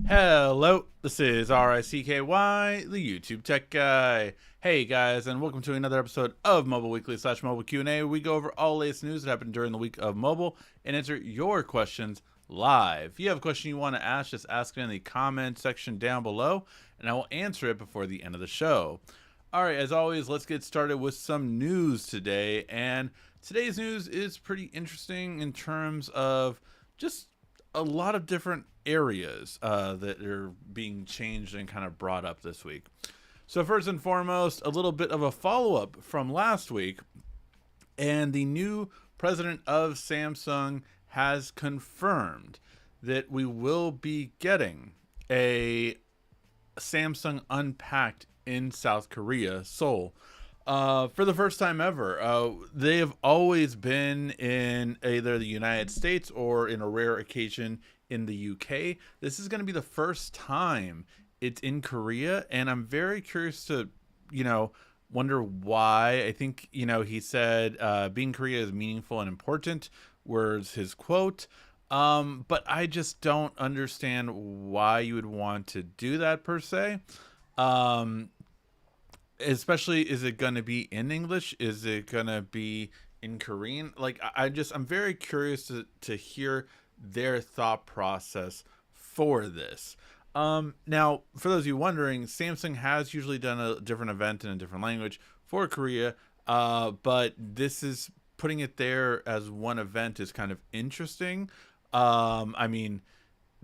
Hello, this is RICKY, the YouTube Tech Guy. Hey guys, and welcome to another episode of Mobile Weekly / Mobile Q&A. We go over all latest news that happened during the week of mobile and answer your questions live. If you have a question you want to ask, just ask it in the comment section down below, and I will answer it before the end of the show. All right, as always, let's get started with some news today. And today's news is pretty interesting in terms of just a lot of different areas that are being changed and kind of brought up this week. So first and foremost, a little bit of a follow-up from last week, and the new president of Samsung has confirmed that we will be getting a Samsung Unpacked in South Korea, Seoul, for the first time ever. They have always been in either the United States or, in a rare occasion, in the UK. This is going to be the first time it's in Korea, and I'm very curious to, wonder why. I think, he said being Korea is meaningful and important, was his quote. But I just don't understand why you would want to do that per se. Especially, is it going to be in English? Is it going to be in Korean? Like, I'm very curious to hear their thought process for this. Now, for those of you wondering, Samsung has usually done a different event in a different language for Korea, but this is putting it there as one event is kind of interesting. I mean,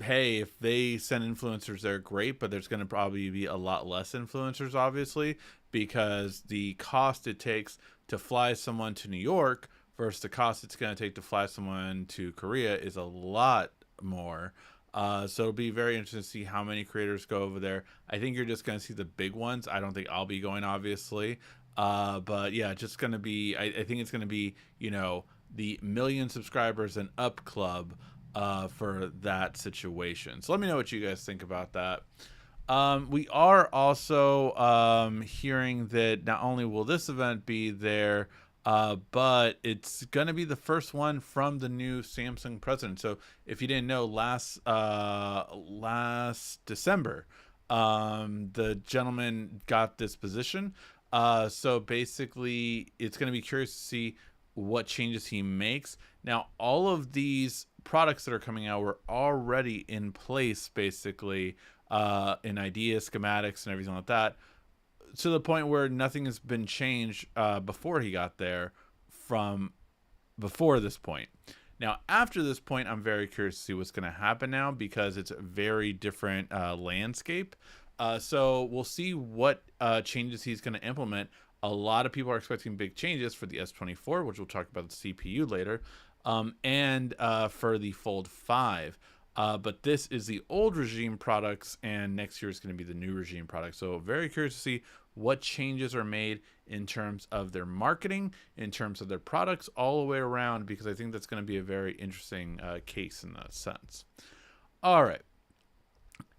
hey, if they send influencers there, great, but there's going to probably be a lot less influencers, obviously, because the cost it takes to fly someone to New York versus the cost it's going to take to fly someone to Korea is a lot more. So it'll be very interesting to see how many creators go over there. I think you're just going to see the big ones. I don't think I'll be going, obviously. But yeah, just going to be, I think it's going to be, the million subscribers and up club for that situation. So let me know what you guys think about that. We are also hearing that not only will this event be there, but it's going to be the first one from the new Samsung president. So if you didn't know, last December, the gentleman got this position. So basically, it's going to be curious to see what changes he makes. Now, all of these products that are coming out were already in place, basically, in ideas, schematics, and everything like that, to the point where nothing has been changed before he got there from before this point. Now, after this point, I'm very curious to see what's going to happen now, because it's a very different landscape. So we'll see what changes he's going to implement. A lot of people are expecting big changes for the S24, which we'll talk about the CPU later, and for the Fold 5. But this is the old regime products, and next year is going to be the new regime products. So very curious to see what changes are made in terms of their marketing, in terms of their products, all the way around, because I think that's going to be a very interesting case in that sense. All right.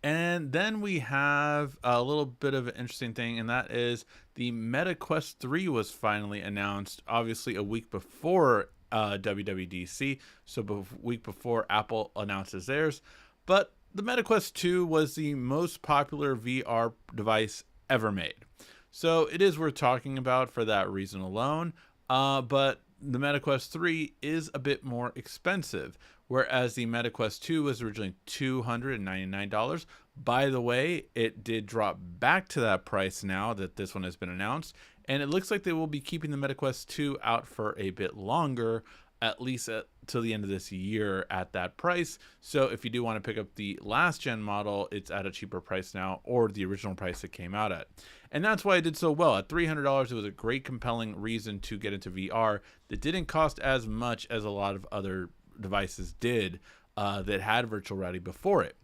And then we have a little bit of an interesting thing, and that is the Meta Quest 3 was finally announced, obviously a week before WWDC, so a week before Apple announces theirs. But the Meta Quest 2 was the most popular VR device ever made. So it is worth talking about for that reason alone. But the Meta Quest 3 is a bit more expensive, whereas the Meta Quest 2 was originally $299. By the way, it did drop back to that price now that this one has been announced, and it looks like they will be keeping the Meta Quest 2 out for a bit longer, at least till the end of this year at that price. So if you do want to pick up the last gen model, it's at a cheaper price now, or the original price it came out at. And that's why it did so well. At $300, it was a great compelling reason to get into VR that didn't cost as much as a lot of other devices did that had virtual reality before it.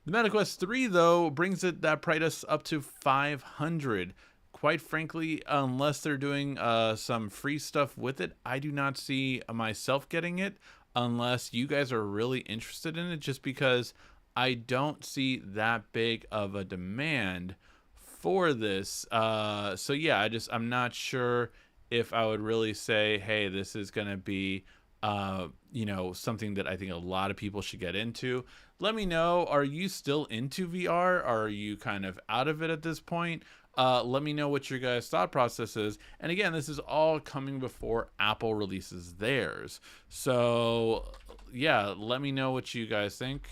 The Meta Quest 3, though, brings that price up to $500. Quite frankly, unless they're doing some free stuff with it, I do not see myself getting it unless you guys are really interested in it, just because I don't see that big of a demand for this. So yeah, I'm not sure if I would really say, hey, this is going to be something that I think a lot of people should get into. Let me know, are you still into VR? Are you kind of out of it at this point? Let me know what your guys' thought process is. And again, this is all coming before Apple releases theirs. So yeah, let me know what you guys think.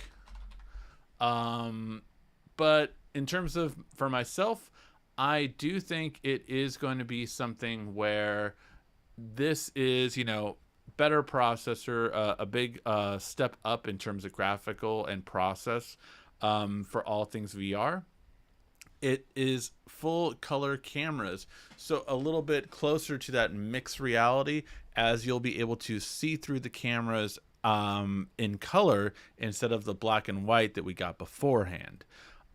But in terms of for myself, I do think it is going to be something where this is, better processor, a big step up in terms of graphical and process for all things VR. It is full color cameras, so a little bit closer to that mixed reality, as you'll be able to see through the cameras in color instead of the black and white that we got beforehand.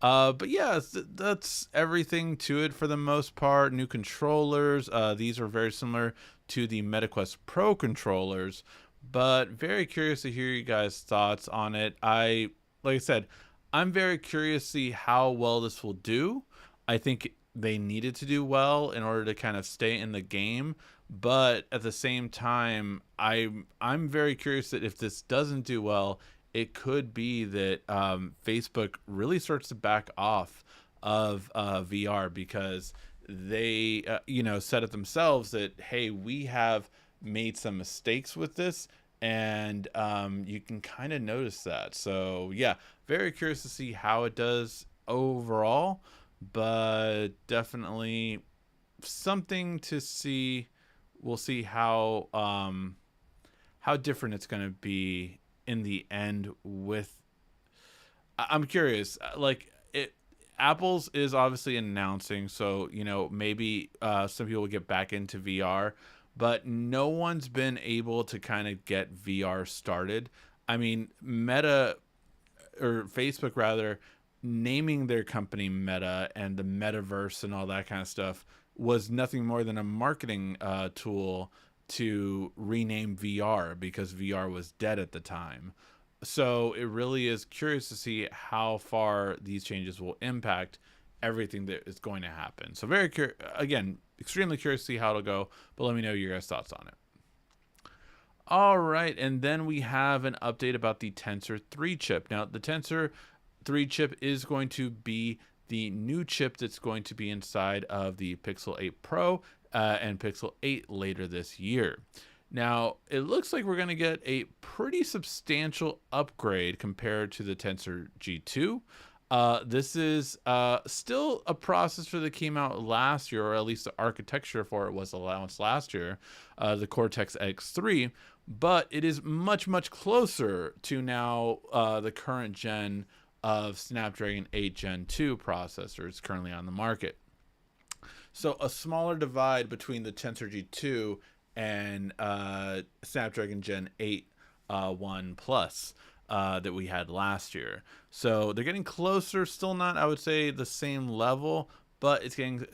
But yeah, that's everything to it for the most part. New controllers. These are very similar to the MetaQuest Pro controllers, but very curious to hear you guys' thoughts on it. Like I said, I'm very curious to see how well this will do. I think they needed to do well in order to kind of stay in the game, but at the same time, I'm very curious that if this doesn't do well, it could be that Facebook really starts to back off of VR, because they said it themselves that, hey, we have made some mistakes with this, and you can kind of notice that. So yeah, very curious to see how it does overall, but definitely something to see. We'll see how different it's going to be in the end. I'm curious, like it Apple's is obviously announcing, so maybe some people will get back into VR, but no one's been able to kind of get VR started. I mean, Meta, or Facebook rather, naming their company Meta and the metaverse and all that kind of stuff was nothing more than a marketing tool to rename VR, because VR was dead at the time. So it really is curious to see how far these changes will impact everything that is going to happen. So again, extremely curious to see how it'll go, but let me know your guys' thoughts on it. All right, and then we have an update about the Tensor 3 chip. Now, the Tensor 3 chip is going to be the new chip that's going to be inside of the Pixel 8 Pro and Pixel 8 later this year. Now, it looks like we're going to get a pretty substantial upgrade compared to the Tensor G2. This is still a processor that came out last year, or at least the architecture for it was announced last year, the Cortex X3, but it is much, much closer to now the current gen of Snapdragon 8 Gen 2 processors currently on the market. So a smaller divide between the Tensor G2 and Snapdragon Gen 8 1 Plus that we had last year. So they're getting closer, still not, I would say, the same level, but it's getting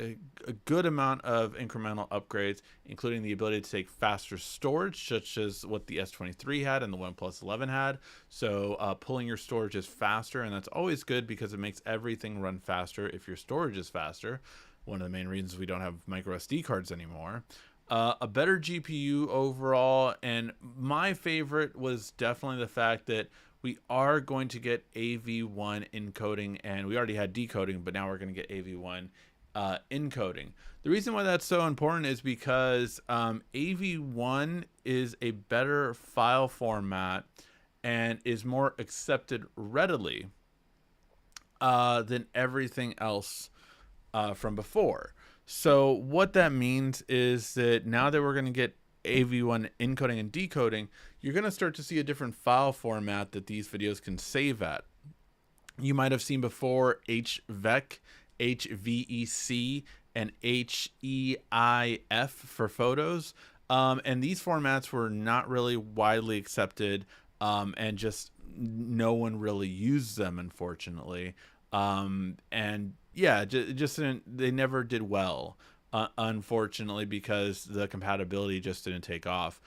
a good amount of incremental upgrades, including the ability to take faster storage, such as what the S23 had and the OnePlus 11 had. So pulling your storage is faster, and that's always good because it makes everything run faster if your storage is faster. One of the main reasons we don't have micro SD cards anymore. A better GPU overall, and my favorite was definitely the fact that we are going to get AV1 encoding, and we already had decoding, but now we're going to get AV1 encoding. The reason why that's so important is because AV1 is a better file format and is more accepted readily than everything else from before. So what that means is that now that we're going to get AV1 encoding and decoding, you're going to start to see a different file format that these videos can save at. You might have seen before HVEC, HVEC, and HEIF for photos. And these formats were not really widely accepted, and just no one really used them, unfortunately. And yeah, they never did well, unfortunately, because the compatibility just didn't take off.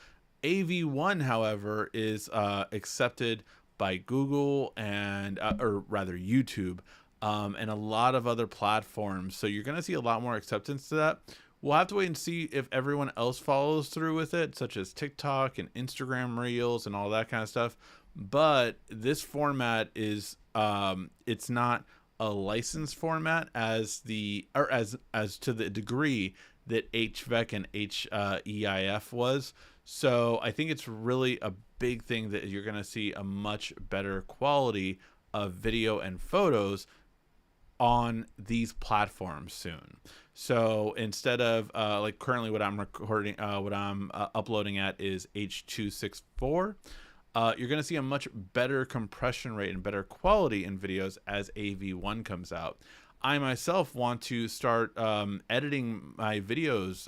AV1, however, is accepted by Google and, or rather YouTube, and a lot of other platforms. So you're going to see a lot more acceptance to that, We'll have to wait and see if everyone else follows through with it, such as TikTok and Instagram Reels and all that kind of stuff. But this format is it's not a licensed format as to the degree that HVEC and HEIF was. So I think it's really a big thing that you're going to see a much better quality of video and photos on these platforms soon. So instead of like currently what I'm recording, what I'm uploading at is H.264. You're going to see a much better compression rate and better quality in videos as AV1 comes out. I myself want to start editing my videos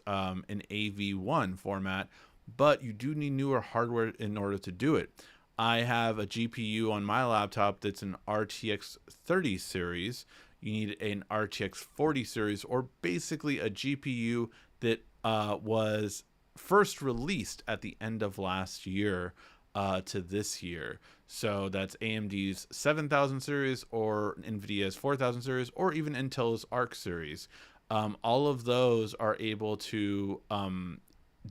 in AV1 format, but you do need newer hardware in order to do it. I have a GPU on my laptop that's an RTX 30 series. You need an RTX 40 series, or basically a GPU that was first released at the end of last year to this year. So that's AMD's 7000 series, or NVIDIA's 4000 series, or even Intel's Arc series. All of those are able to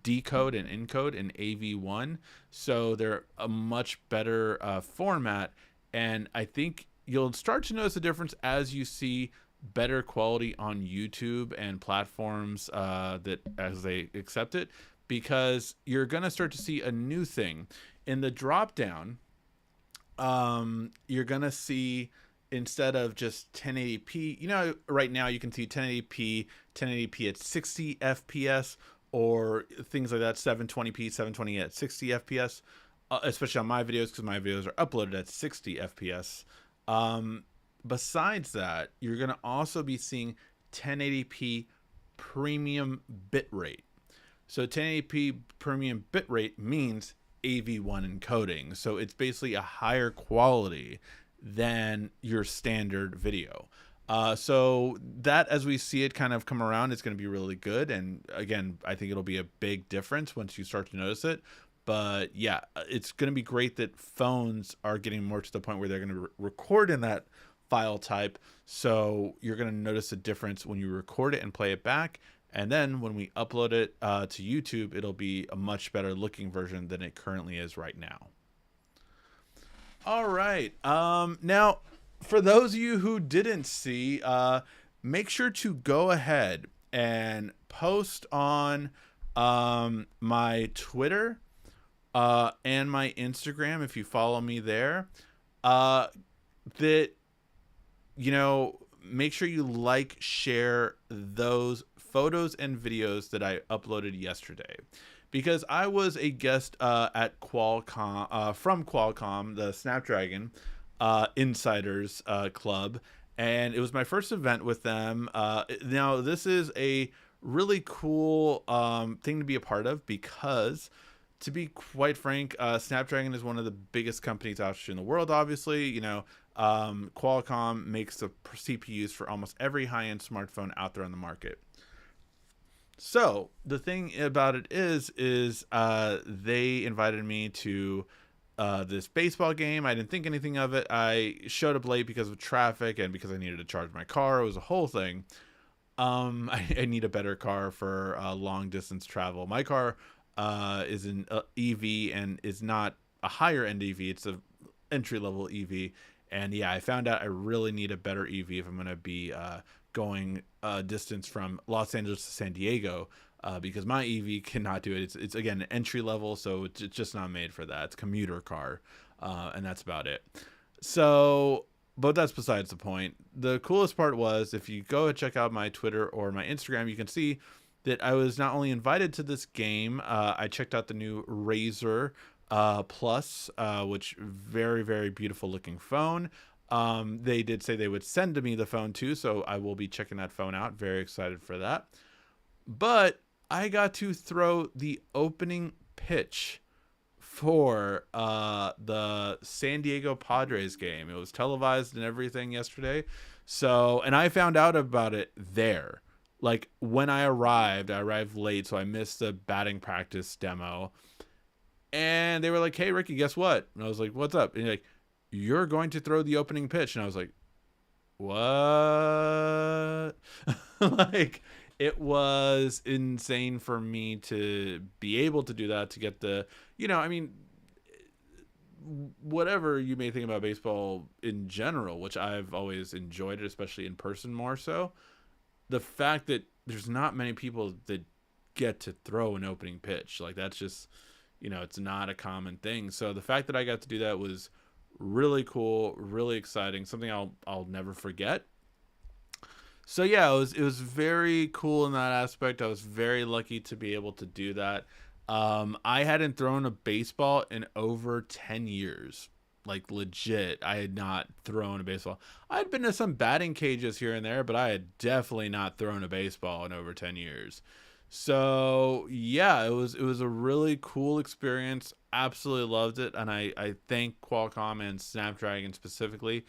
decode and encode in AV1, so they're a much better format. And I think you'll start to notice a difference as you see better quality on YouTube and platforms that as they accept it, because you're going to start to see a new thing in the drop down. You're going to see, instead of just 1080p, you know, right now you can see 1080p at 60 FPS, or things like that, 720p, 720 at 60 FPS, especially on my videos, because my videos are uploaded at 60 FPS. Besides that, you're going to also be seeing 1080p premium bitrate. So 1080p premium bitrate means AV1 encoding. So it's basically a higher quality than your standard video. So that, as we see it kind of come around, it's going to be really good. And again, I think it'll be a big difference once you start to notice it. But yeah, it's going to be great that phones are getting more to the point where they're going to record in that file type. So you're going to notice a difference when you record it and play it back. And then when we upload it to YouTube, it'll be a much better looking version than it currently is right now. All right. Now, for those of you who didn't see, make sure to go ahead and post on my Twitter and my Instagram, if you follow me there, that, you know, make sure you like, share those photos and videos that I uploaded yesterday, because I was a guest at Qualcomm, from Qualcomm, the Snapdragon Insiders Club, and it was my first event with them. Now, this is a really cool thing to be a part of, because, to be quite frank, Snapdragon is one of the biggest companies out in the world, obviously. You know, Qualcomm makes the CPUs for almost every high-end smartphone out there on the market. So the thing about it is they invited me to this baseball game. I didn't think anything of it. I showed up late because of traffic and because I needed to charge my car. It was a whole thing. I need a better car for long distance travel. My car is an EV and is not a higher end EV. It's a entry level EV. And yeah, I found out I really need a better EV if I'm going to be going distance from Los Angeles to San Diego, because my EV cannot do it. It's again, an entry level, so it's just not made for that. It's a commuter car, and that's about it. So, but that's besides the point. The coolest part was, if you go and check out my Twitter or my Instagram, you can see that I was not only invited to this game, I checked out the new Razer Plus, which very, very beautiful looking phone. They did say they would send me the phone too, so I will be checking that phone out. Very excited for that. But I got to throw the opening pitch for the San Diego Padres game. It was televised and everything yesterday. So, and I found out about it there. Like, when I arrived late, so I missed the batting practice demo. And they were like, "Hey, Ricky, guess what?" And I was like, "What's up?" And you're like, "You're going to throw the opening pitch." And I was like, "What?" Like, it was insane for me to be able to do that, to get the, I mean, whatever you may think about baseball in general, which I've always enjoyed it, especially in person more so, the fact that there's not many people that get to throw an opening pitch, like that's just, it's not a common thing. So the fact that I got to do that was really cool, really exciting, something I'll never forget. So yeah, it was very cool in that aspect. I was very lucky to be able to do that. I hadn't thrown a baseball in over 10 years. Like legit, I had not thrown a baseball. I had been to some batting cages here and there, but I had definitely not thrown a baseball in over 10 years. So yeah, it was a really cool experience. Absolutely loved it, and I thank Qualcomm and Snapdragon specifically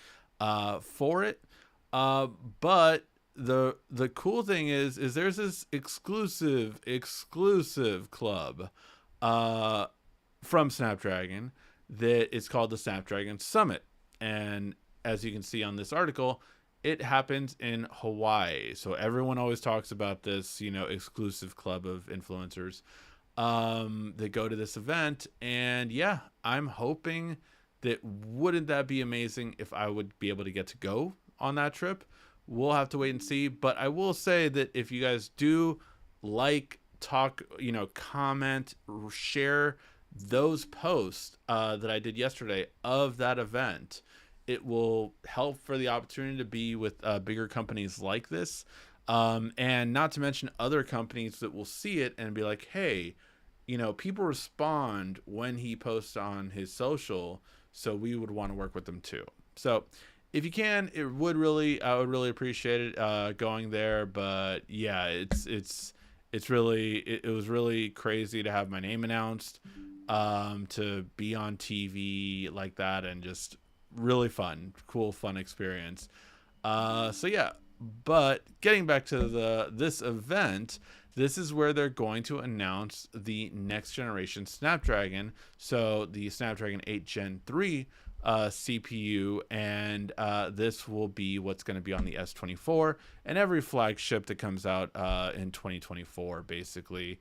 for it. Uh, but the cool thing is there's this exclusive club uh, from Snapdragon that is called the Snapdragon Summit, and as you can see on this article, it happens in Hawaii. So everyone always talks about this, exclusive club of influencers that go to this event. And yeah, I'm hoping that, wouldn't that be amazing if I would be able to get to go on that trip? We'll have to wait and see. But I will say that if you guys do like, talk, comment, share those posts that I did yesterday of that event, it will help for the opportunity to be with bigger companies like this. And not to mention other companies that will see it and be like, hey, people respond when he posts on his social, so we would want to work with them too. So if you can, I would really appreciate it going there. But yeah, it was really crazy to have my name announced, to be on TV like that, and just really fun experience. So yeah, but getting back to this event, this is where they're going to announce the next generation Snapdragon. So the Snapdragon 8 Gen 3 CPU, and this will be what's going to be on the S24 and every flagship that comes out in 2024, basically,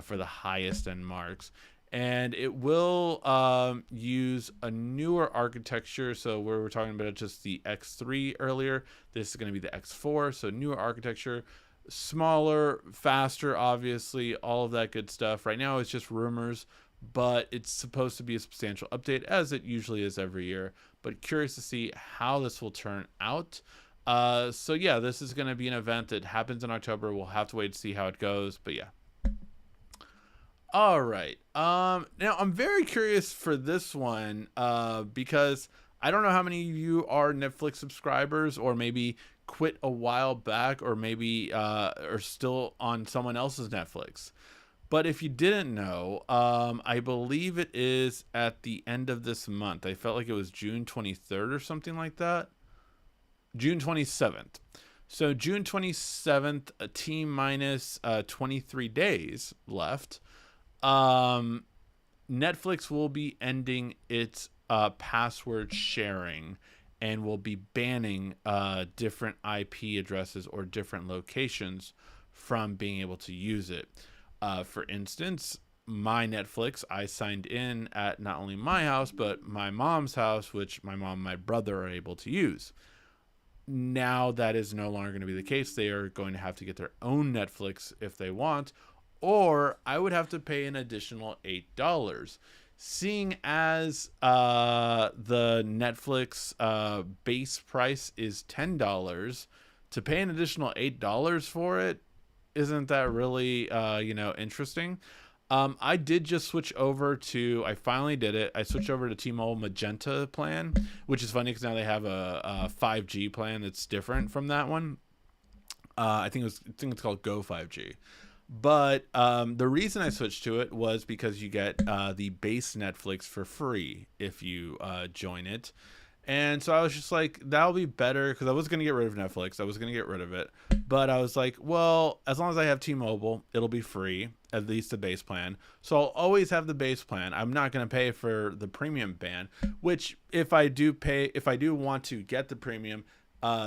for the highest end marks. And it will use a newer architecture. So where we're talking about just the X3 earlier, this is going to be the X4. So newer architecture, smaller, faster, obviously, all of that good stuff. Right now it's just rumors, but it's supposed to be a substantial update, as it usually is every year. But curious to see how this will turn out. So yeah, this is going to be an event that happens in October. We'll have to wait to see how it goes. But yeah. All right. Now I'm very curious for this one, because I don't know how many of you are Netflix subscribers, or maybe quit a while back, or maybe are still on someone else's Netflix. But if you didn't know, I believe it is at the end of this month. I felt like it was June 23rd or something like that. June 27th. So June 27th, T minus 23 days left. Netflix will be ending its password sharing, and will be banning different IP addresses or different locations from being able to use it. For instance, my Netflix, I signed in at not only my house, but my mom's house, which my mom and my brother are able to use. Now that is no longer going to be the case. They are going to have to get their own Netflix if they want, or I would have to pay an additional $8. Seeing as the Netflix base price is $10, to pay an additional $8 for it, isn't that really interesting? I did just switch over to, I finally did it. I switched over to T-Mobile Magenta plan, which is funny because now they have a 5G plan that's different from that one. I think it's called Go 5G. But the reason I switched to it was because you get the base Netflix for free if you join it. And so I was just like, that'll be better, because I was going to get rid of Netflix. I was going to get rid of it. But I was like, well, as long as I have T-Mobile, it'll be free, at least the base plan. So I'll always have the base plan. I'm not going to pay for the premium plan, which if I do want to get the premium,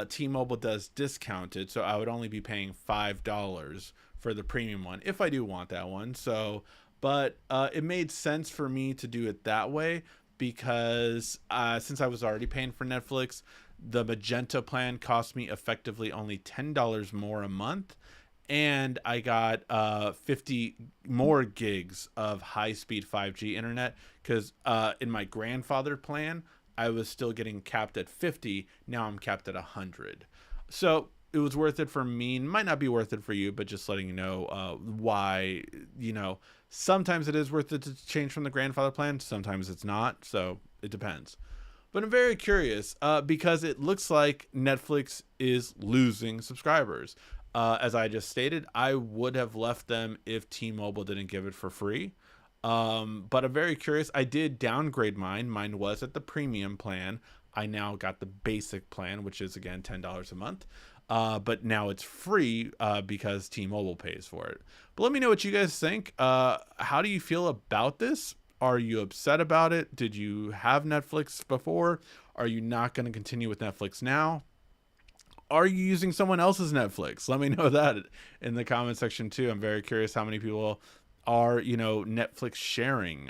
T-Mobile does discount it, so I would only be paying $5 for the premium one if I do want that one. So, but it made sense for me to do it that way because since I was already paying for Netflix, the Magenta plan cost me effectively only $10 more a month, and I got 50 more gigs of high-speed 5G internet because in my grandfather plan, I was still getting capped at 50. Now I'm capped at 100. So it was worth it for me. Might not be worth it for you, but just letting you know why, sometimes it is worth it to change from the grandfather plan. Sometimes it's not. So it depends. But I'm very curious because it looks like Netflix is losing subscribers. As I just stated, I would have left them if T-Mobile didn't give it for free. But I'm very curious. I did downgrade mine. Mine was at the premium plan. I now got the basic plan, which is again $10 a month. But now it's free because T-Mobile pays for it. But let me know what you guys think. How do you feel about this? Are you upset about it? Did you have Netflix before? Are you not going to continue with Netflix now? Are you using someone else's Netflix? Let me know that in the comment section too. I'm very curious how many people are, Netflix sharing.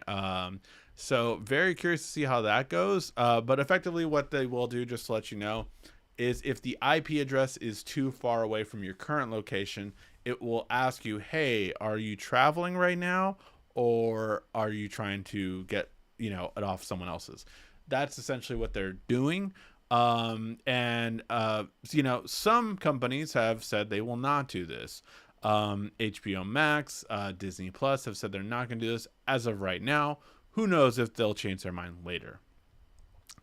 So very curious to see how that goes. But effectively what they will do, just to let you know, is if the IP address is too far away from your current location, it will ask you, hey, are you traveling right now? Or are you trying to get, it off someone else's? That's essentially what they're doing. Some companies have said they will not do this. HBO Max, Disney Plus have said they're not going to do this as of right now. Who knows if they'll change their mind later.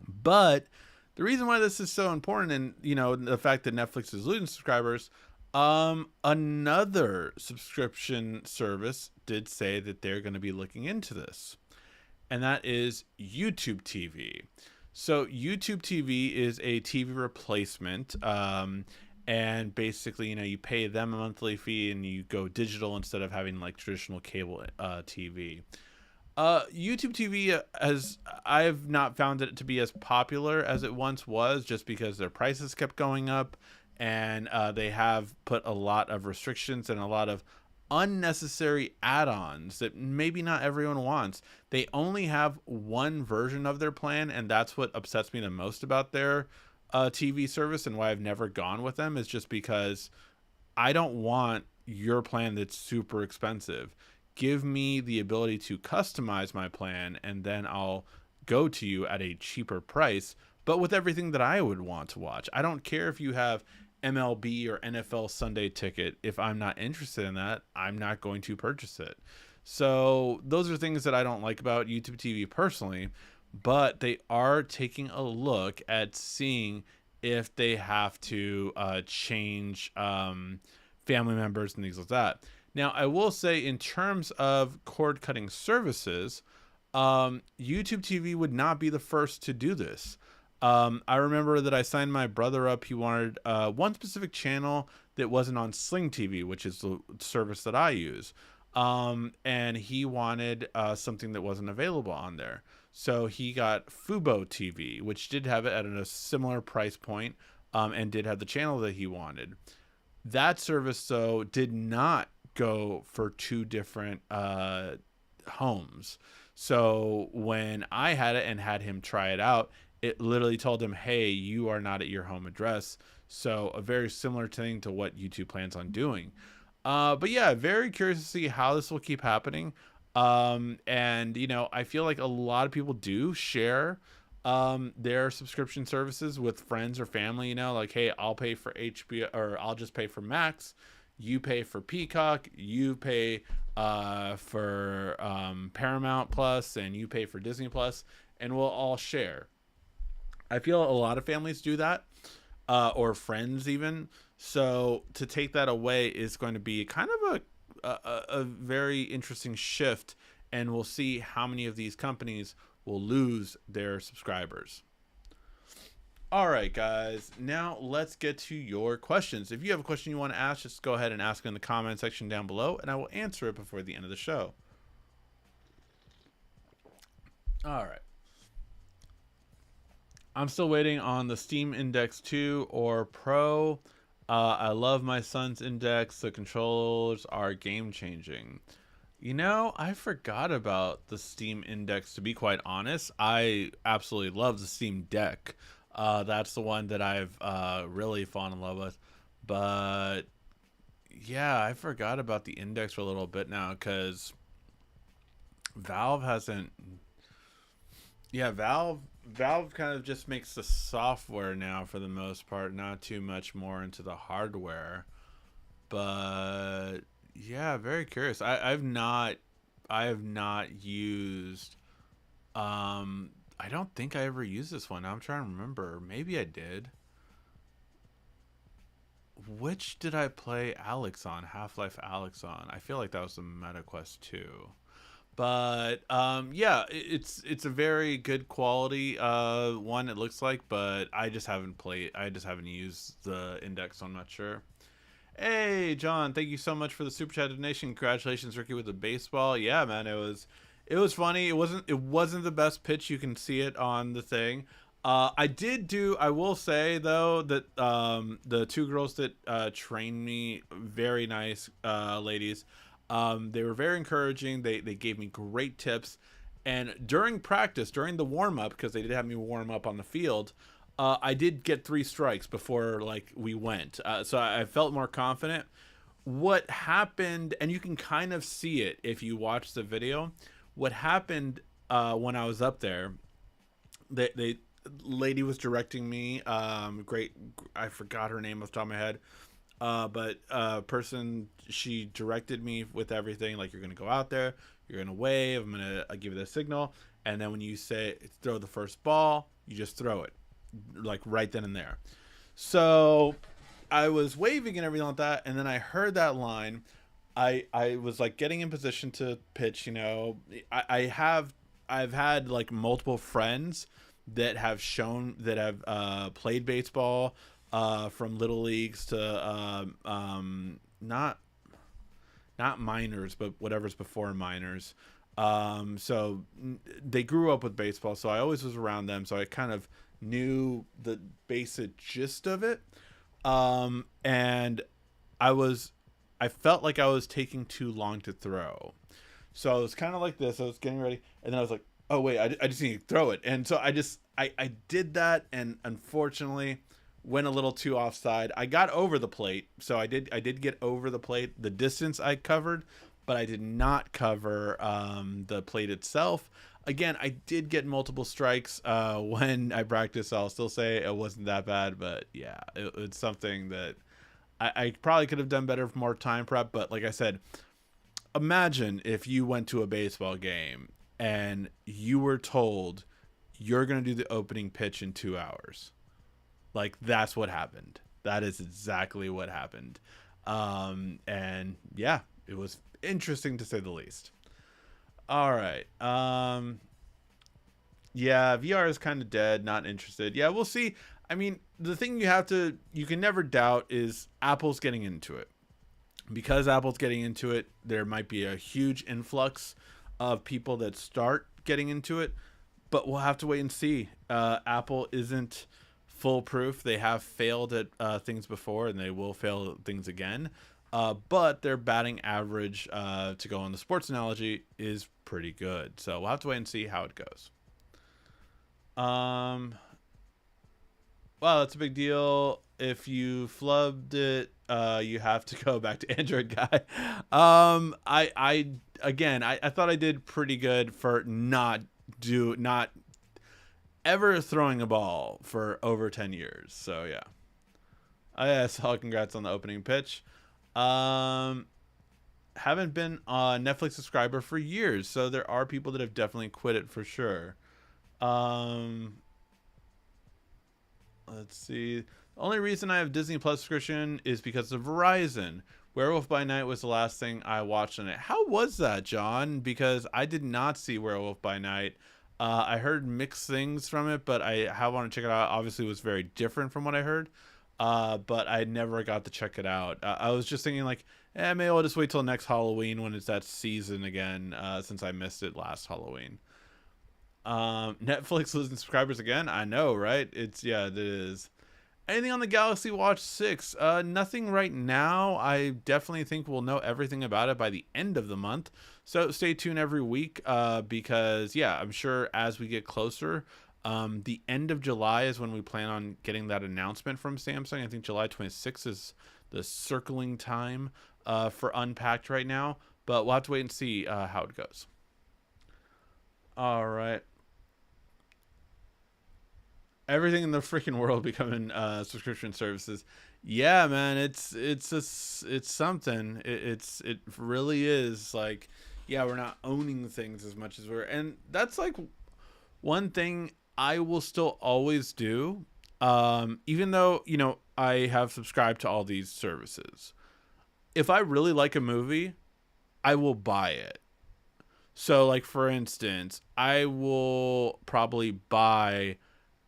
But the reason why this is so important, and the fact that Netflix is losing subscribers, another subscription service did say that they're going to be looking into this, and that is YouTube TV. So YouTube TV is a TV replacement, and basically, you pay them a monthly fee and you go digital instead of having like traditional cable TV. YouTube TV I've not found it to be as popular as it once was, just because their prices kept going up, and they have put a lot of restrictions and a lot of unnecessary add-ons that maybe not everyone wants. They only have one version of their plan, and that's what upsets me the most about their TV service, and why I've never gone with them, is just because I don't want your plan that's super expensive. Give me the ability to customize my plan, and then I'll go to you at a cheaper price, but with everything that I would want to watch. I don't care if you have MLB or NFL Sunday Ticket. If I'm not interested in that, I'm not going to purchase it. So those are things that I don't like about YouTube TV personally, but they are taking a look at seeing if they have to change family members and things like that. Now, I will say, in terms of cord cutting services, YouTube TV would not be the first to do this. I remember that I signed my brother up. He wanted one specific channel that wasn't on Sling TV, which is the service that I use. And he wanted something that wasn't available on there. So he got Fubo TV, which did have it at a similar price point, and did have the channel that he wanted. That service, though, did not go for two different homes. So when I had it and had him try it out, it literally told him, hey, you are not at your home address. So a very similar thing to what YouTube plans on doing. But yeah, very curious to see how this will keep happening. And I feel like a lot of people do share their subscription services with friends or family, like, hey, I'll pay for HBO, or I'll just pay for Max. You pay for Peacock, you pay for Paramount Plus, and you pay for Disney Plus, and we'll all share. I feel a lot of families do that, or friends even. So to take that away is going to be kind of a very interesting shift, and we'll see how many of these companies will lose their subscribers. All right, guys, now let's get to your questions. If you have a question you want to ask, just go ahead and ask it in the comment section down below, and I will answer it before the end of the show. All right. I'm still waiting on the Steam Index 2 or Pro. I love my son's Index. The controls are game changing. I forgot about the Steam Index, to be quite honest. I absolutely love the Steam Deck. That's the one that I've really fallen in love with. But yeah, I forgot about the Index for a little bit now because Valve hasn't. Yeah, Valve kind of just makes the software now for the most part, not too much more into the hardware. But yeah, very curious. I have not used I don't think I ever used this one. I'm trying to remember. Maybe I did. Which did I play Alex on? Half-Life Alex on. I feel like that was the MetaQuest 2. But yeah, it's a very good quality one, it looks like, but I just haven't used the Index, so I'm not sure. Hey, John, thank you so much for the super chat donation. Congratulations, Ricky, with the baseball. Yeah, man, it was funny. It wasn't the best pitch. You can see it on the thing. I will say though that the two girls that trained me, very nice ladies. They were very encouraging. They gave me great tips. And during practice, during the warm up, because they did have me warm up on the field, I did get three strikes before like we went, so I felt more confident. What happened, and you can kind of see it if you watch the video. What happened when I was up there? They lady was directing me. Great, I forgot her name off the top of my head. But person she directed me with everything. Like, you're gonna go out there, you're gonna wave. I'm gonna give you the signal, and then when you say throw the first ball, you just throw it like right then and there. So I was waving and everything like that, and then I heard that line. I was like getting in position to pitch. I've had like multiple friends that have played baseball, from little leagues to not minors, but whatever's before minors. So they grew up with baseball, so I always was around them, so I kind of knew the basic gist of it. And I was I felt like I was taking too long to throw. So I was kind of like this. I was getting ready, and then I was like, "Oh wait, I just need to throw it." And so I did that, and unfortunately, went a little too offside. I got over the plate, so I did get over the plate. The distance I covered, but I did not cover the plate itself. Again, I did get multiple strikes when I practiced. So I'll still say it wasn't that bad, but yeah, it's something that I probably could have done better for more time prep. But like I said, imagine if you went to a baseball game and you were told you're going to do the opening pitch in 2 hours. Like, that's what happened. That is exactly what happened. And yeah, it was interesting to say the least. All right. Yeah, VR is kind of dead. Not interested. Yeah, we'll see. I mean, the thing you can never doubt is Apple's getting into it. Because Apple's getting into it, there might be a huge influx of people that start getting into it, but we'll have to wait and see. Apple isn't foolproof. They have failed at things before, and they will fail at things again. But their batting average, to go on the sports analogy, is pretty good. So we'll have to wait and see how it goes. Wow, that's a big deal. If you flubbed it, you have to go back to Android guy. I again, I thought I did pretty good for not ever throwing a ball for over 10 years. So yeah. Yeah, so congrats on the opening pitch. Haven't been a Netflix subscriber for years, so there are people that have definitely quit it for sure. Let's see. The only reason I have Disney Plus subscription is because of Verizon. Werewolf by Night was the last thing I watched on it. How was that, John? Because I did not see Werewolf by Night. I heard mixed things from it, but I want to check it out. Obviously, it was very different from what I heard. But I never got to check it out. I was just thinking like, maybe I'll just wait till next Halloween when it's that season again, since I missed it last Halloween. Netflix losing subscribers again. I know, right? It is. Anything on the Galaxy Watch 6? Nothing right now. I definitely think we'll know everything about it by the end of the month. So stay tuned every week because, yeah, I'm sure as we get closer, the end of July is when we plan on getting that announcement from Samsung. I think July 26th is the circling time for Unpacked right now. But we'll have to wait and see how it goes. All right. Everything in the freaking world becoming subscription services. Yeah, man, it's something. It really is like, yeah, we're not owning things as much as we're, and that's like one thing I will still always do. Even though I have subscribed to all these services, if I really like a movie, I will buy it. So, like for instance, I will probably buy.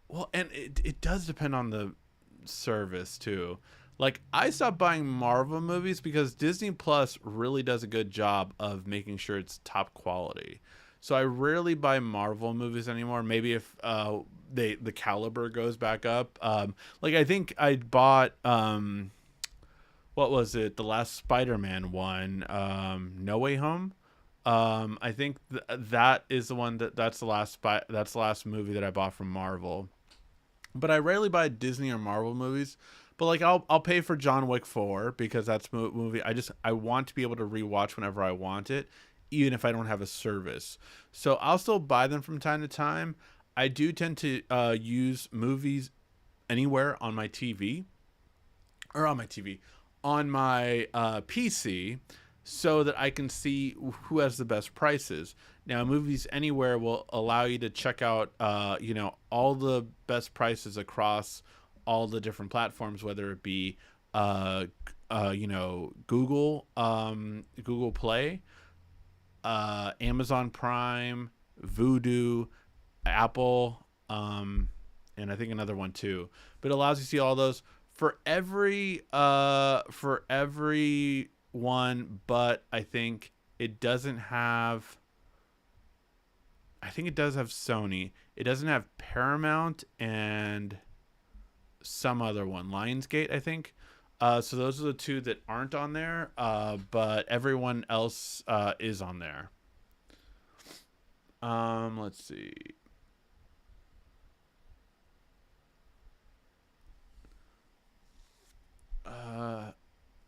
Well, and it does depend on the service too. Like I stopped buying Marvel movies because Disney Plus really does a good job of making sure it's top quality. So I rarely buy Marvel movies anymore. Maybe if the caliber goes back up. Like I think I bought what was it? The last Spider-Man one, No Way Home. I think that is the one that's the that's the last movie that I bought from Marvel. But I rarely buy Disney or Marvel movies. But like I'll pay for John Wick 4 because that's a movie I want to be able to rewatch whenever I want it, even if I don't have a service. So I'll still buy them from time to time. I do tend to use movies anywhere on my TV or on my TV on my PC so that I can see who has the best prices. Now, Movies Anywhere will allow you to check out, all the best prices across all the different platforms, whether it be, Google, Google Play, Amazon Prime, Vudu, Apple, and I think another one too. But it allows you to see all those for every one, but I think it doesn't have. I think it does have Sony. It doesn't have Paramount and some other one, Lionsgate, I think. So those are the two that aren't on there, but everyone else is on there. Let's see.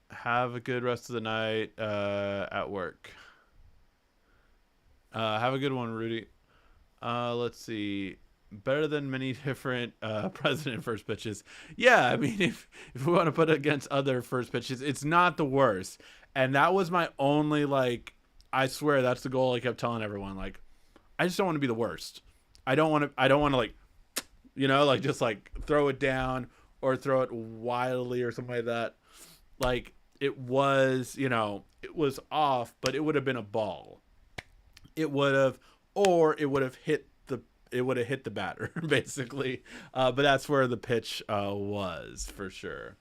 Have a good rest of the night at work. Have a good one, Rudy. Let's see. Better than many different president first pitches. Yeah, I mean, if we want to put it against other first pitches, it's not the worst. And that was my only like. I swear that's the goal. I kept telling everyone like, I just don't want to be the worst. I don't want to. I don't want to like, like just like throw it down or throw it wildly or something like that. Like it was, it was off, but it would have been a ball. It would have, or it would have hit the batter basically. But that's where the pitch was for sure.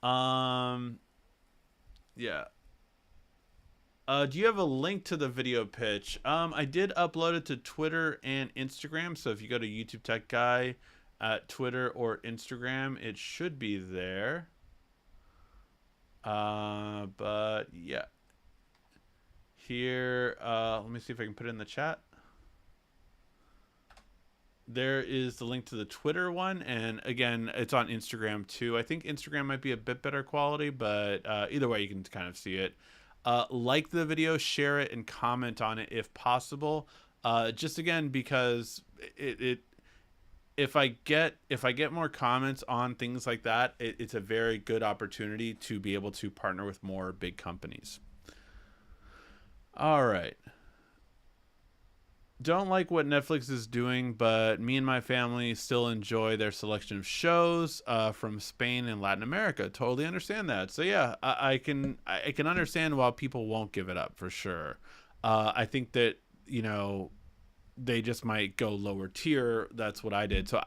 Yeah. Do you have a link to the video pitch? I did upload it to Twitter and Instagram. So if you go to YouTube Tech Guy at Twitter or Instagram, it should be there. But yeah. Here, let me see if I can put it in the chat. There is the link to the Twitter one, and again, it's on Instagram too. I think Instagram might be a bit better quality, but either way, you can kind of see it. Like the video, share it, and comment on it if possible. Just again, because if I get more comments on things like that, it's a very good opportunity to be able to partner with more big companies. All right. Don't like what Netflix is doing, but me and my family still enjoy their selection of shows from Spain and Latin America. Totally understand that. So yeah, I can understand why people won't give it up for sure. I think that they just might go lower tier. That's what I did. So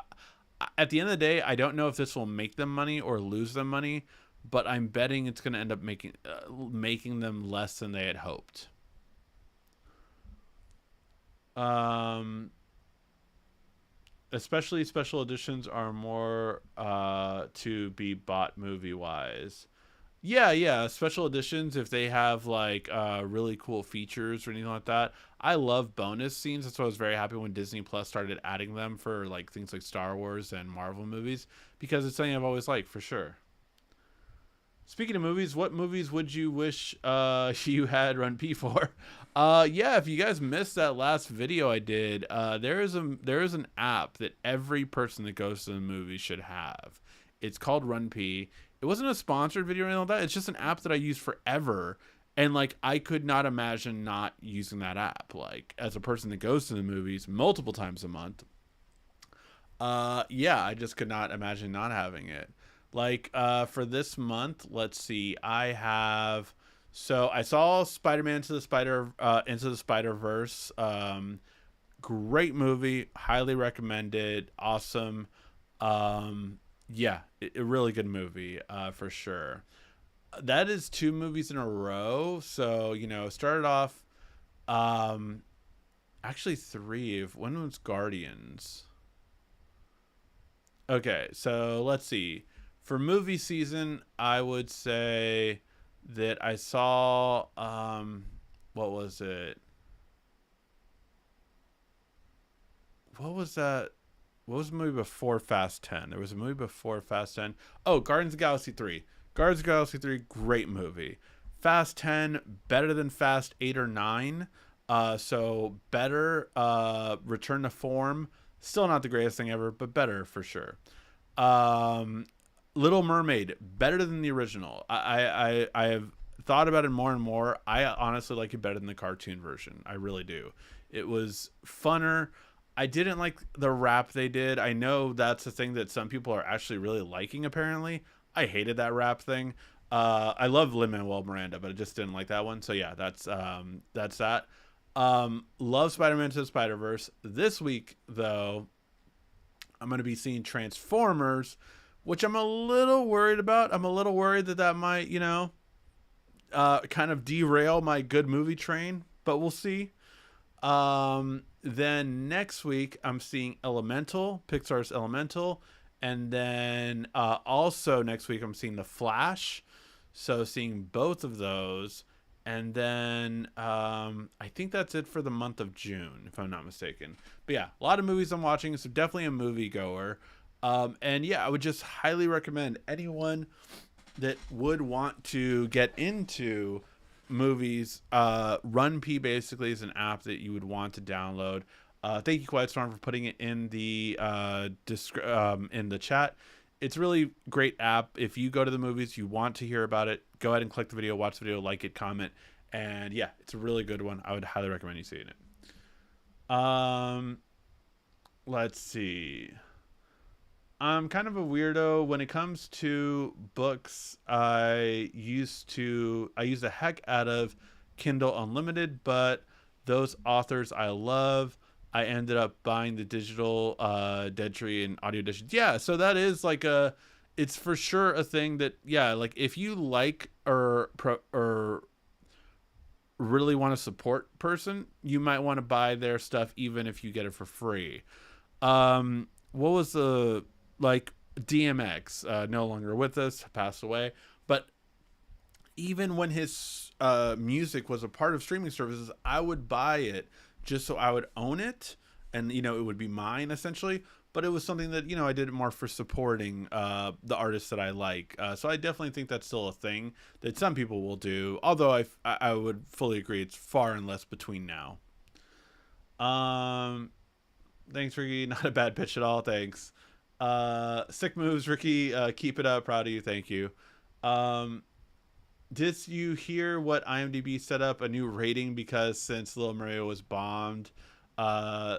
at the end of the day, I don't know if this will make them money or lose them money, but I'm betting it's going to end up making them less than they had hoped. especially special editions are more to be bought movie wise. Yeah, yeah, special editions if they have like really cool features or anything like that. I love bonus scenes. That's why I was very happy when Disney Plus started adding them for like things like Star Wars and Marvel movies because it's something I've always liked for sure. Speaking of movies, what movies would you wish you had Run P for? Yeah, if you guys missed that last video I did, there is an app that every person that goes to the movie should have. It's called Run P. It wasn't a sponsored video or anything like that. It's just an app that I use forever. And like I could not imagine not using that app. Like as a person that goes to the movies multiple times a month, yeah, I just could not imagine not having it. Like for this month, let's see. I saw Spider-Man into the Spider-Verse. Great movie, highly recommended. Awesome. Yeah, a really good movie for sure. That is two movies in a row. So, started off um actually three. Of When was Guardians? Okay, so let's see. For movie season, I would say that I saw what was it? What was that? What was the movie before Fast 10? There was a movie before Fast 10. Oh, Guardians of the Galaxy 3. Guardians of the Galaxy 3, great movie. Fast 10, better than Fast 8 or 9. So better. Return to form. Still not the greatest thing ever, but better for sure. Um, Little Mermaid, better than the original. I have thought about it more and more. I honestly like it better than the cartoon version. I really do. It was funner. I didn't like the rap they did. I know that's a thing that some people are actually really liking. Apparently, I hated that rap thing. I love Lin Manuel Miranda, but I just didn't like that one. So yeah, that's that. Love Spider-Man to the Spider-Verse. This week though, I'm going to be seeing Transformers, which I'm a little worried about. I'm a little worried that that might, kind of derail my good movie train, but we'll see. Then next week, I'm seeing Elemental, Pixar's Elemental. And then also next week, I'm seeing The Flash. So seeing both of those. And then I think that's it for the month of June, if I'm not mistaken. But yeah, a lot of movies I'm watching, so definitely a movie goer. And yeah, I would just highly recommend anyone that would want to get into movies. Run P basically is an app that you would want to download. Thank you, Quiet Storm, for putting it in the in the chat. It's a really great app. If you go to the movies, you want to hear about it, go ahead and click the video, watch the video, like it, comment, and yeah, it's a really good one. I would highly recommend you seeing it. Let's see. I'm kind of a weirdo when it comes to books. I use the heck out of Kindle Unlimited, but those authors I love, I ended up buying the digital Dead Tree and audio editions. Yeah, so that is like it's for sure a thing that, yeah, like if you like or really want to support person, you might want to buy their stuff even if you get it for free. What was the like DMX, no longer with us, passed away, but even when his music was a part of streaming services, I would buy it just so I would own it, and it would be mine essentially. But it was something that I did it more for supporting the artists that I like. So I definitely think that's still a thing that some people will do. Although I would fully agree it's far and less between now. Um, Thanks, Ricky. Not a bad pitch at all. Thanks. Sick moves, Ricky. Keep it up. Proud of you. Thank you. Um, did you hear what IMDb set up a new rating because since Little Mario was bombed? Uh,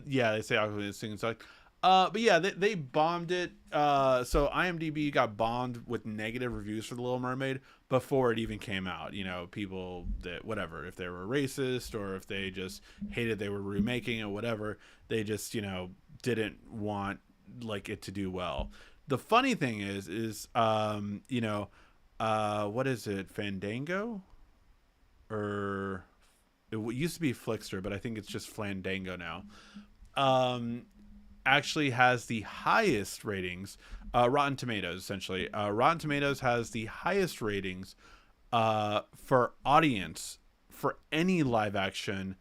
yeah, they say Aquaman singing song. But yeah, they bombed it. So IMDb got bombed with negative reviews for The Little Mermaid before it even came out. People that whatever, if they were racist or if they just hated they were remaking it, whatever, they just didn't want like it to do well. The funny thing is what is it, Fandango, or it used to be Flickster, but I think it's just Fandango now. actually has the highest ratings. Rotten Tomatoes, essentially. Rotten Tomatoes has the highest ratings for audience for any live action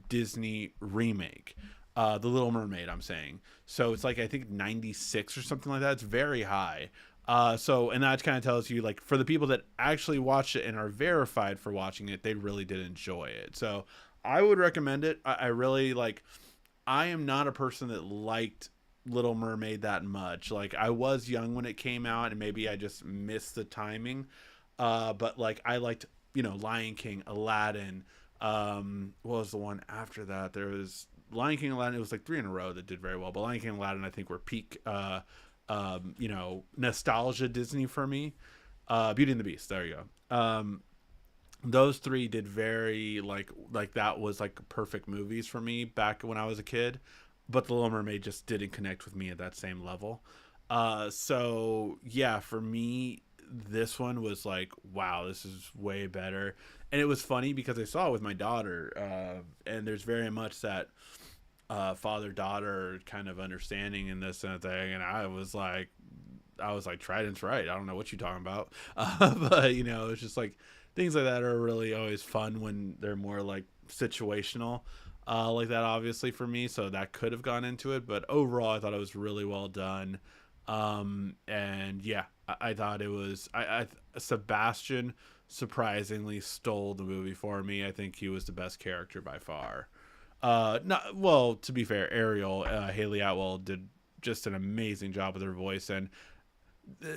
Disney remake. The Little Mermaid, I'm saying. So it's like, I think 96 or something like that. It's very high. And that kind of tells you, like, for the people that actually watched it and are verified for watching it, they really did enjoy it. So I would recommend it. I really like. I am not a person that liked Little Mermaid that much. Like, I was young when it came out, and maybe I just missed the timing. But like, I liked, Lion King, Aladdin. What was the one after that? There was Lion King, Aladdin. It was like three in a row that did very well. But Lion King, Aladdin, I think were peak, nostalgia Disney for me. Beauty and the Beast. There you go. Those three did very, like that was like perfect movies for me back when I was a kid. But The Little Mermaid just didn't connect with me at that same level. So yeah, for me, this one was like, wow, this is way better. And it was funny because I saw it with my daughter, and there's very much that father daughter kind of understanding in this and that thing. And I was like, Trident's right. I don't know what you're talking about. But it's just like things like that are really always fun when they're more like situational, like that, obviously, for me. So that could have gone into it. But overall, I thought it was really well done. And yeah, I thought it was, Sebastian surprisingly stole the movie for me. I think he was the best character by far. Not well, to be fair, Ariel, Haley Atwell did just an amazing job with her voice, and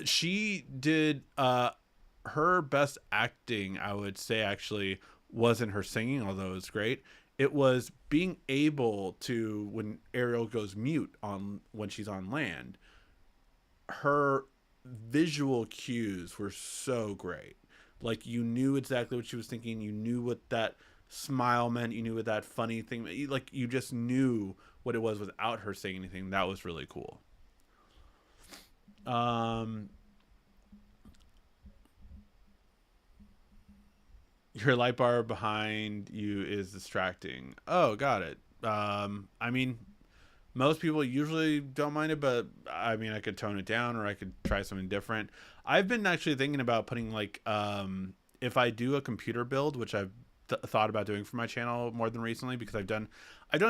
she did her best acting, I would say, actually wasn't her singing, although it was great. It was being able to, when Ariel goes mute on when she's on land, her visual cues were so great. Like, you knew exactly what she was thinking. You knew what that smile meant. You knew what that funny thing meant. Like, you just knew what it was without her saying anything. That was really cool. Um, your light bar behind you is distracting. Oh, got it. I mean, most people usually don't mind it, but I mean, I could tone it down or I could try something different. I've been actually thinking about putting, like, if I do a computer build, which I've thought about doing for my channel more than recently, because I've done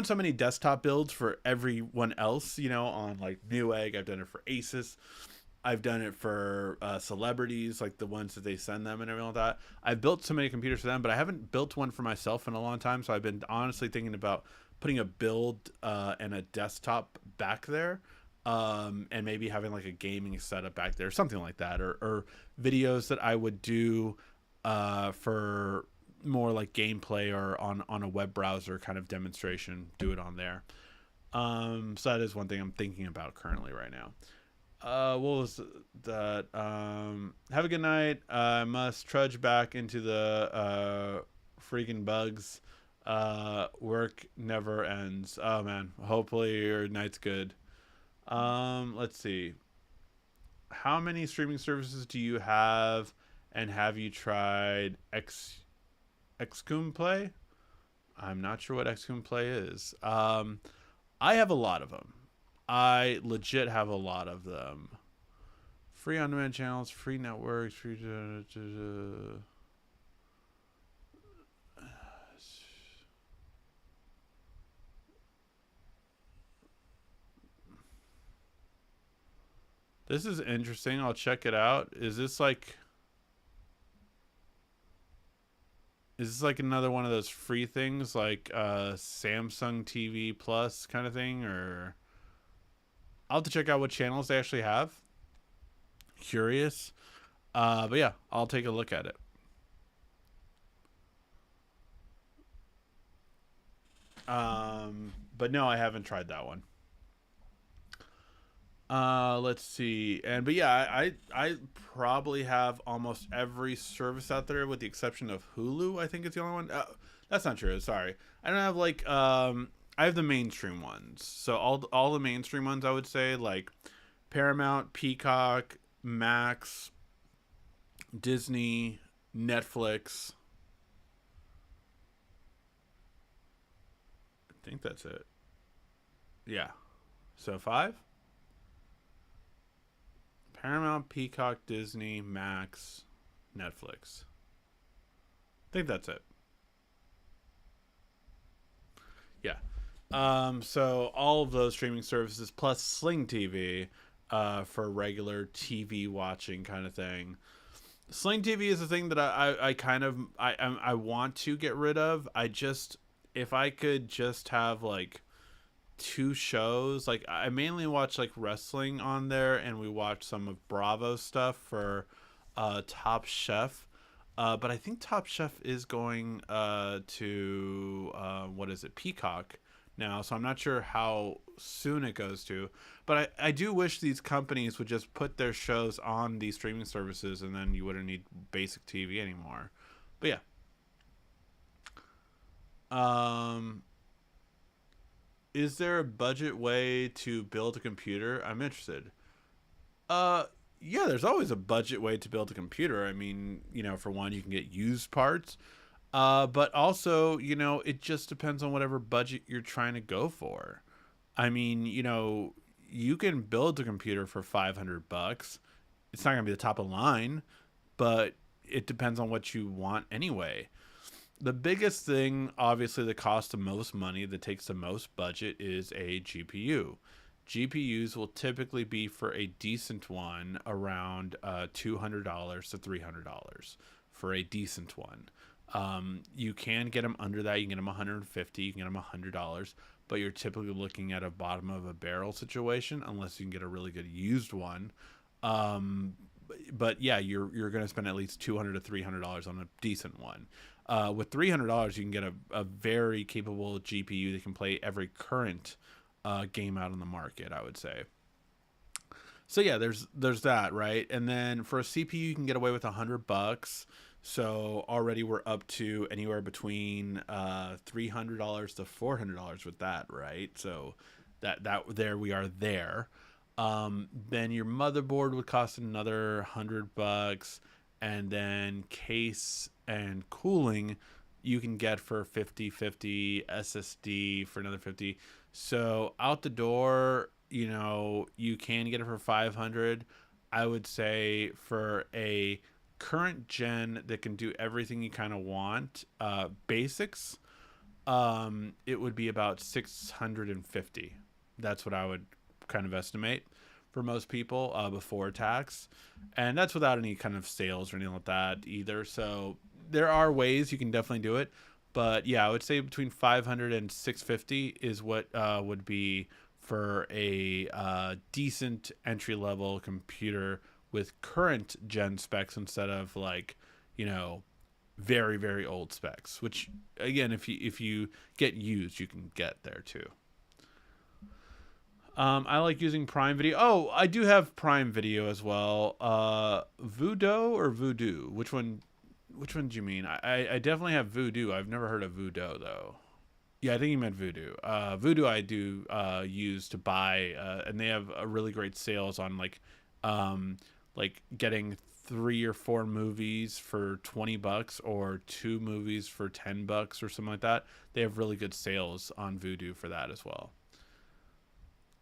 so many desktop builds for everyone else, on like Newegg. I've done it for Asus. I've done it for celebrities, like the ones that they send them and everything like that. I've built so many computers for them, but I haven't built one for myself in a long time. So I've been honestly thinking about putting a build and a desktop back there, and maybe having like a gaming setup back there, something like that, or videos that I would do for more like gameplay or on a web browser kind of demonstration, do it on there. So that is one thing I'm thinking about currently right now. What was that? Have a good night. I must trudge back into the freaking bugs. Work never ends. Oh man, hopefully your night's good. Let's see. How many streaming services do you have, and have you tried Xcom Play? I'm not sure what Xcom Play is. I have a lot of them. I legit have a lot of them. Free on-demand channels, free networks, free. This is interesting. I'll check it out. Is this like another one of those free things, like Samsung TV Plus kind of thing, or I'll have to check out what channels they actually have. Curious. But yeah, I'll take a look at it. But no, I haven't tried that one. Let's see. But yeah, I probably have almost every service out there with the exception of Hulu. I think it's the only one. That's not true. Sorry. I don't have like I have the mainstream ones. So all the mainstream ones, I would say, like Paramount, Peacock, Max, Disney, Netflix. I think that's it. Yeah. So 5. Paramount, Peacock, Disney, Max, Netflix. I think that's it. Yeah. So all of those streaming services plus Sling TV for regular TV watching kind of thing. Sling TV is a thing that I kind of I want to get rid of. I just, if I could just have like two shows, like I mainly watch like wrestling on there, and we watch some of Bravo stuff for Top Chef. But I think Top Chef is going to what is it, Peacock now, so I'm not sure how soon it goes to. But I do wish these companies would just put their shows on these streaming services, and then you wouldn't need basic TV anymore. But yeah. Um, is there a budget way to build a computer? I'm interested. Uh, yeah, there's always a budget way to build a computer. I mean, for one, you can get used parts. But also, it just depends on whatever budget you're trying to go for. I mean, you can build a computer for $500. It's not going to be the top of the line, but it depends on what you want anyway. The biggest thing, obviously, that costs the most money, that takes the most budget, is a GPU. GPUs will typically be, for a decent one, around $200 to $300 for a decent one. You can get them under that. You can get them 150. You can get them $100, but you're typically looking at a bottom of a barrel situation, unless you can get a really good used one. Um, but yeah, you're going to spend at least $200 to $300 on a decent one. With $300, you can get a very capable GPU that can play every current game out on the market, I would say. So yeah, there's that, right? And then for a CPU, you can get away with $100. So already we're up to anywhere between $300 to $400 with that, right? So that there we are there. Then your motherboard would cost another $100, and then case and cooling you can get for 50-50, SSD for another 50. So out the door, you can get it for 500. I would say for a current gen that can do everything you kind of want, basics, it would be about 650. That's what I would kind of estimate for most people before tax, and that's without any kind of sales or anything like that either. So there are ways you can definitely do it, but yeah, I would say between 500 and 650 is what would be for a decent entry level computer with current gen specs, instead of like, very, very old specs, which again, if you get used, you can get there too. I like using Prime Video. Oh, I do have Prime Video as well. Voodoo or Voodoo? Which one? Which one do you mean? I definitely have Voodoo. I've never heard of Voodoo though. Yeah, I think you meant Voodoo. Voodoo I do use to buy, and they have a really great sales on like getting 3 or 4 movies for $20, or 2 movies for $10 or something like that. They have really good sales on Voodoo for that as well.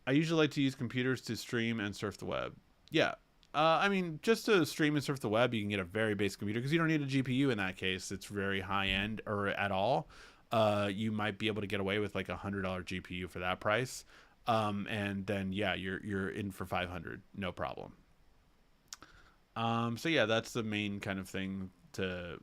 I usually like to use computers to stream and surf the web. Yeah. I mean, just to stream and surf the web, you can get a very basic computer, because you don't need a GPU in that case. It's very high end, or at all. You might be able to get away with like $100 GPU for that price. And then yeah, you're in for 500, no problem. So yeah, that's the main kind of thing to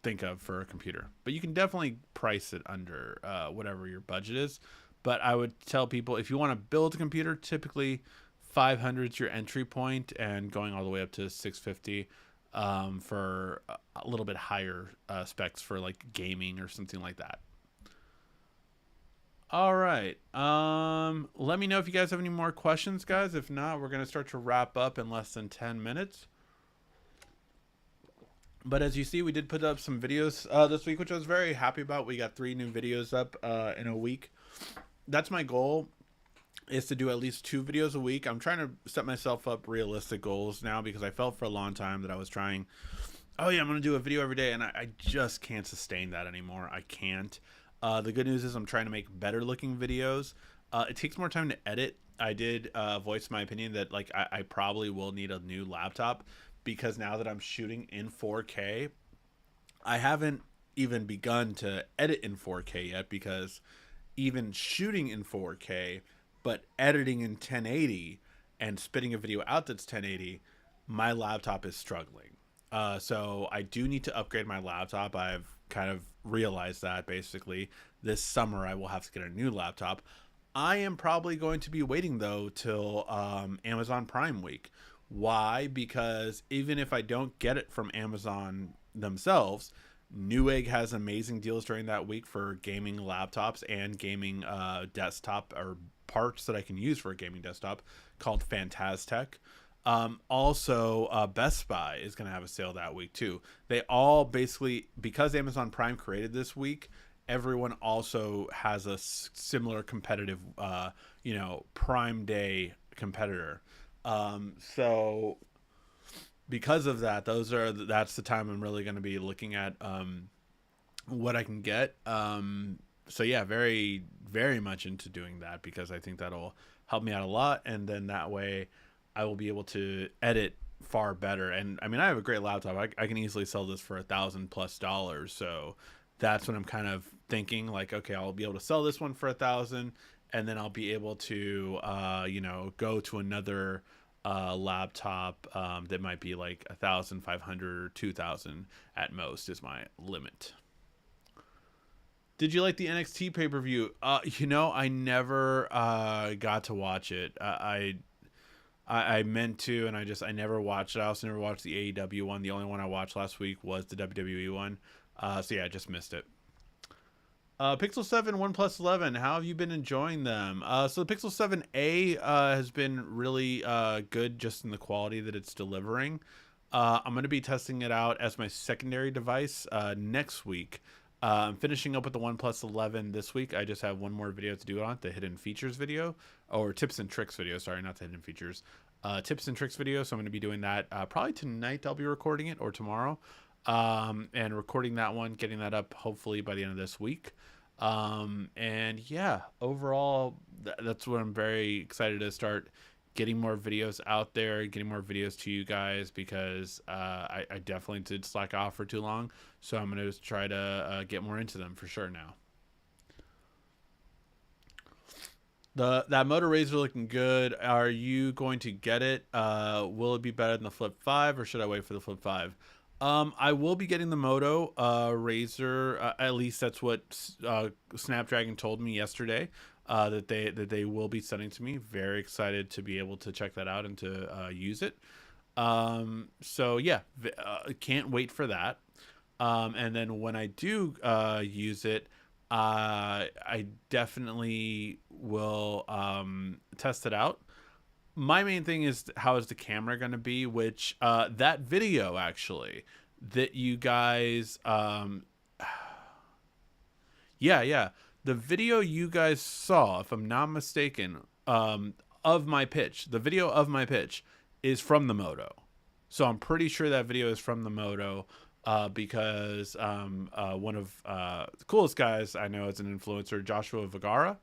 think of for a computer. But you can definitely price it under whatever your budget is. But I would tell people, if you want to build a computer, typically 500 is your entry point, and going all the way up to 650 for a little bit higher specs for like gaming or something like that. All right. Let me know if you guys have any more questions, guys. If not, we're going to start to wrap up in less than 10 minutes. But as you see, we did put up some videos this week, which I was very happy about. We got 3 new videos up in a week. That's my goal, is to do at least 2 videos a week. I'm trying to set myself up realistic goals now, because I felt for a long time that I was trying, oh yeah, I'm going to do a video every day, and I just can't sustain that anymore. I can't. The good news is I'm trying to make better looking videos. It takes more time to edit, voice my opinion that like I probably will need a new laptop, because now that I'm shooting in 4K, I haven't even begun to edit in 4K yet, because even shooting in 4K but editing in 1080 and spitting a video out that's 1080, my laptop is struggling. So I do need to upgrade my laptop. I've kind of realized that basically this summer I will have to get a new laptop. I am probably going to be waiting though till Amazon Prime week. Why? Because even if I don't get it from Amazon themselves, Newegg has amazing deals during that week for gaming laptops and gaming desktop, or parts that I can use for a gaming desktop, called Fantastic. Also, Best Buy is going to have a sale that week too. They all basically, because Amazon Prime created this week, everyone also has a similar competitive, Prime Day competitor. So because of that, that's the time I'm really going to be looking at what I can get. So yeah, very, very much into doing that, because I think that'll help me out a lot, and then that way I will be able to edit far better. And I mean, I have a great laptop. I can easily sell this for $1,000+. So that's what I'm kind of thinking. Like, okay, I'll be able to sell this one for 1,000, and then I'll be able to, go to another laptop that might be like 1,500 or 2,000 at most is my limit. Did you like the NXT pay-per-view? I never got to watch it. I meant to, and I never watched it. I also never watched the AEW one. The only one I watched last week was the WWE one. So yeah, I just missed it. Pixel 7, OnePlus 11, how have you been enjoying them? So the Pixel 7a has been really good, just in the quality that it's delivering. I'm going to be testing it out as my secondary device next week. I'm finishing up with the OnePlus 11 this week. I just have one more video to do on it, the hidden features video, or tips and tricks video. Sorry, not the hidden features. Tips and tricks video. So I'm going to be doing that probably tonight. I'll be recording it, or tomorrow, and recording that one, getting that up hopefully by the end of this week. And yeah, overall, that's what I'm very excited to start getting more videos out there, getting more videos to you guys, because I definitely did slack off for too long. So I'm going to try to get more into them for sure now. That Moto Razr looking good. Are you going to get it? Will it be better than the Flip 5, or should I wait for the Flip 5? I will be getting the Moto Razr. At least that's what Snapdragon told me yesterday. That they will be sending to me. Very excited to be able to check that out and to use it. So yeah, can't wait for that. And then when I do use it, I definitely will test it out. My main thing is, how is the camera going to be, which that video actually that you guys yeah, the video you guys saw, if I'm not mistaken, of my pitch, the video of my pitch is from the Moto. So I'm pretty sure that video is from the Moto, because one of the coolest guys I know as an influencer, Joshua Vergara,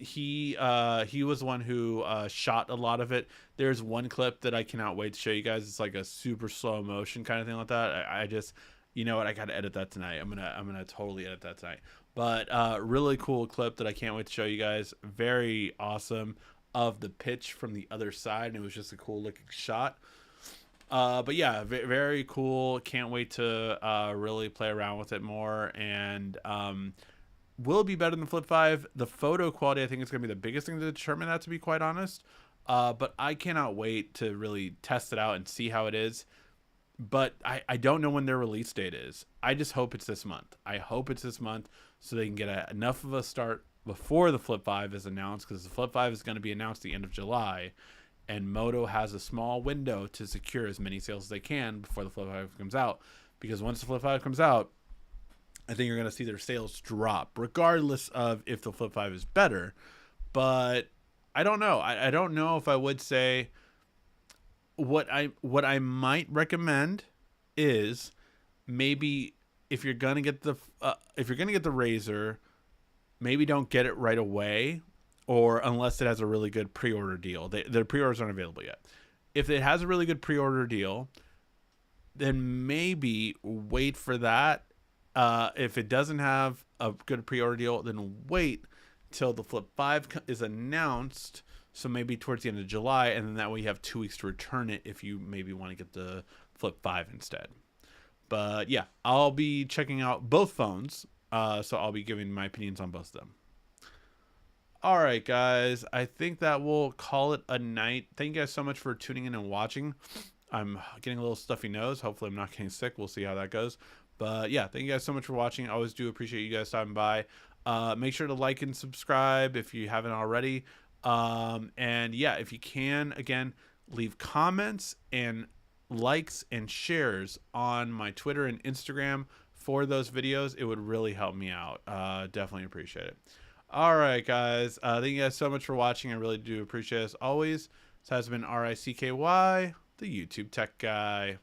he was the one who shot a lot of it. There's one clip that I cannot wait to show you guys. It's like a super slow motion kind of thing like that. I just, you know what, I gotta edit that tonight. I'm gonna totally edit that tonight. But really cool clip that I can't wait to show you guys. Very awesome, of the pitch from the other side, and it was just a cool looking shot. But yeah, very cool. Can't wait to really play around with it more. And will it be better than the Flip 5? The photo quality, I think, is going to be the biggest thing to determine that, to be quite honest. But I cannot wait to really test it out and see how it is. But I don't know when their release date is. I just hope it's this month. I hope it's this month, so they can get enough of a start before the Flip 5 is announced, because the Flip 5 is going to be announced the end of July. And Moto has a small window to secure as many sales as they can before the Flip 5 comes out. Because once the Flip 5 comes out, I think you're going to see their sales drop, regardless of if the Flip 5 is better. But I don't know. I don't know if I would say, what I might recommend is, maybe if you're gonna get the Razr, maybe don't get it right away. or unless it has a really good pre-order deal. The pre-orders aren't available yet. If it has a really good pre-order deal, then maybe wait for that. If it doesn't have a good pre-order deal, then wait till the Flip 5 is announced. So maybe towards the end of July, and then that way you have 2 weeks to return it if you maybe want to get the Flip 5 instead. But yeah, I'll be checking out both phones. So I'll be giving my opinions on both of them. All right, guys. I think that will call it a night. Thank you guys so much for tuning in and watching. I'm getting a little stuffy nose. Hopefully I'm not getting sick. We'll see how that goes. But yeah, thank you guys so much for watching. I always do appreciate you guys stopping by. Make sure to like and subscribe if you haven't already. And yeah, if you can, again, leave comments and likes and shares on my Twitter and Instagram for those videos. It would really help me out. Definitely appreciate it. All right, guys. Thank you guys so much for watching. I really do appreciate it as always. This has been RICKY, the YouTube Tech Guy.